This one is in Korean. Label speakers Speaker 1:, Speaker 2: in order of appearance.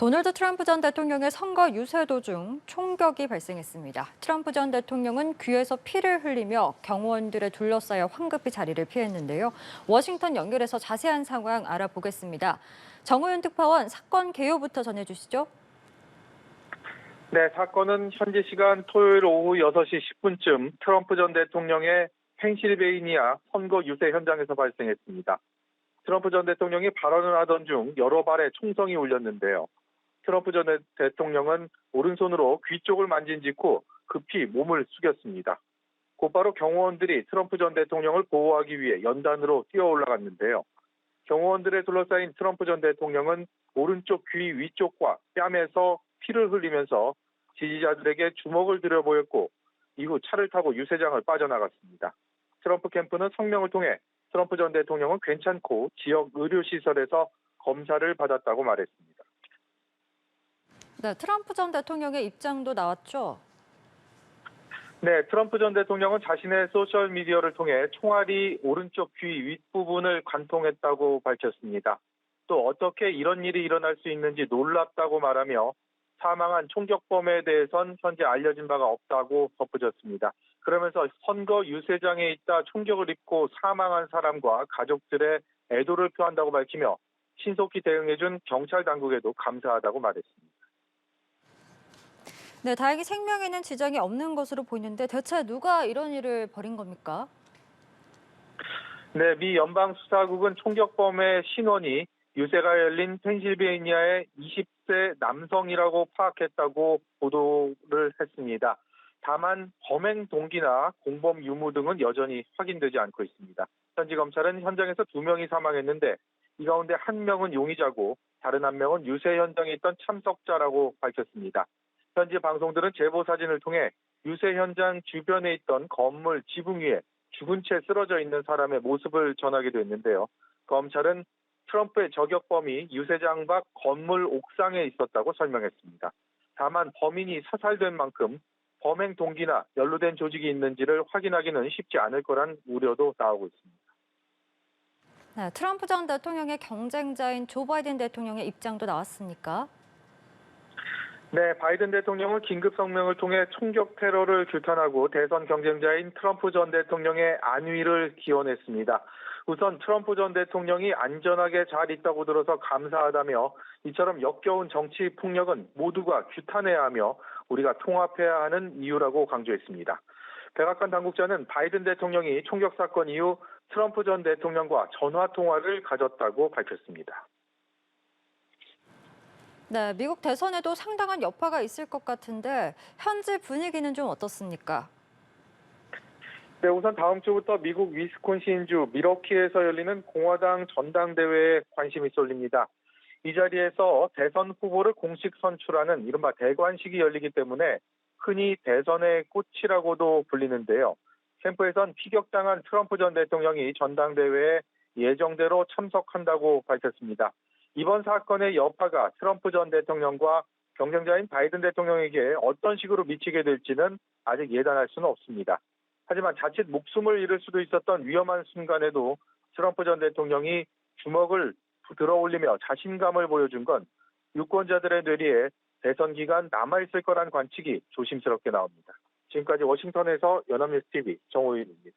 Speaker 1: 도널드 트럼프 전 대통령의 선거 유세 도중 총격이 발생했습니다. 트럼프 전 대통령은 귀에서 피를 흘리며 경호원들에 둘러싸여 황급히 자리를 피했는데요. 워싱턴 연결해서 자세한 상황 알아보겠습니다. 정우윤 특파원 사건 개요부터 전해주시죠.
Speaker 2: 네, 사건은 현지 시간 토요일 오후 6시 10분쯤 트럼프 전 대통령의 펜실베이니아 선거 유세 현장에서 발생했습니다. 트럼프 전 대통령이 발언을 하던 중 여러 발의 총성이 울렸는데요. 트럼프 전 대통령은 오른손으로 귀 쪽을 만진 직후 급히 몸을 숙였습니다. 곧바로 경호원들이 트럼프 전 대통령을 보호하기 위해 연단으로 뛰어 올라갔는데요. 경호원들에 둘러싸인 트럼프 전 대통령은 오른쪽 귀 위쪽과 뺨에서 피를 흘리면서 지지자들에게 주먹을 들여 보였고 이후 차를 타고 유세장을 빠져나갔습니다. 트럼프 캠프는 성명을 통해 트럼프 전 대통령은 괜찮고 지역 의료시설에서 검사를 받았다고 말했습니다.
Speaker 1: 네, 트럼프 전 대통령의 입장도 나왔죠.
Speaker 2: 네, 트럼프 전 대통령은 자신의 소셜미디어를 통해 총알이 오른쪽 귀 윗부분을 관통했다고 밝혔습니다. 또 어떻게 이런 일이 일어날 수 있는지 놀랍다고 말하며 사망한 총격범에 대해선 현재 알려진 바가 없다고 덧붙였습니다. 그러면서 선거 유세장에 있다 총격을 입고 사망한 사람과 가족들의 애도를 표한다고 밝히며 신속히 대응해준 경찰 당국에도 감사하다고 말했습니다.
Speaker 1: 네, 다행히 생명에는 지장이 없는 것으로 보이는데 대체 누가 이런 일을 벌인 겁니까?
Speaker 2: 네, 미 연방수사국은 총격범의 신원이 유세가 열린 펜실베이니아의 20세 남성이라고 파악했다고 보도를 했습니다. 다만 범행 동기나 공범 유무 등은 여전히 확인되지 않고 있습니다. 현지 검찰은 현장에서 2명이 사망했는데 이 가운데 1명은 용의자고 다른 1명은 유세 현장에 있던 참석자라고 밝혔습니다. 현지 방송들은 제보 사진을 통해 유세 현장 주변에 있던 건물 지붕 위에 죽은 채 쓰러져 있는 사람의 모습을 전하기도 했는데요. 검찰은 트럼프의 저격범이 유세장 밖 건물 옥상에 있었다고 설명했습니다. 다만 범인이 사살된 만큼 범행 동기나 연루된 조직이 있는지를 확인하기는 쉽지 않을 거란 우려도 나오고 있습니다.
Speaker 1: 네, 트럼프 전 대통령의 경쟁자인 조 바이든 대통령의 입장도 나왔습니까?
Speaker 2: 네, 바이든 대통령은 긴급 성명을 통해 총격 테러를 규탄하고 대선 경쟁자인 트럼프 전 대통령의 안위를 기원했습니다. 우선 트럼프 전 대통령이 안전하게 잘 있다고 들어서 감사하다며 이처럼 역겨운 정치 폭력은 모두가 규탄해야 하며 우리가 통합해야 하는 이유라고 강조했습니다. 백악관 당국자는 바이든 대통령이 총격 사건 이후 트럼프 전 대통령과 전화 통화를 가졌다고 밝혔습니다.
Speaker 1: 네, 미국 대선에도 상당한 여파가 있을 것 같은데 현지 분위기는 좀 어떻습니까?
Speaker 2: 네, 우선 다음 주부터 미국 위스콘신주 밀워키에서 열리는 공화당 전당대회에 관심이 쏠립니다. 이 자리에서 대선 후보를 공식 선출하는 이른바 대관식이 열리기 때문에 흔히 대선의 꽃이라고도 불리는데요. 캠프에선 피격당한 트럼프 전 대통령이 전당대회에 예정대로 참석한다고 밝혔습니다. 이번 사건의 여파가 트럼프 전 대통령과 경쟁자인 바이든 대통령에게 어떤 식으로 미치게 될지는 아직 예단할 수는 없습니다. 하지만 자칫 목숨을 잃을 수도 있었던 위험한 순간에도 트럼프 전 대통령이 주먹을 들어올리며 자신감을 보여준 건 유권자들의 뇌리에 대선 기간 남아있을 거란 관측이 조심스럽게 나옵니다. 지금까지 워싱턴에서 연합뉴스 TV 정호윤입니다.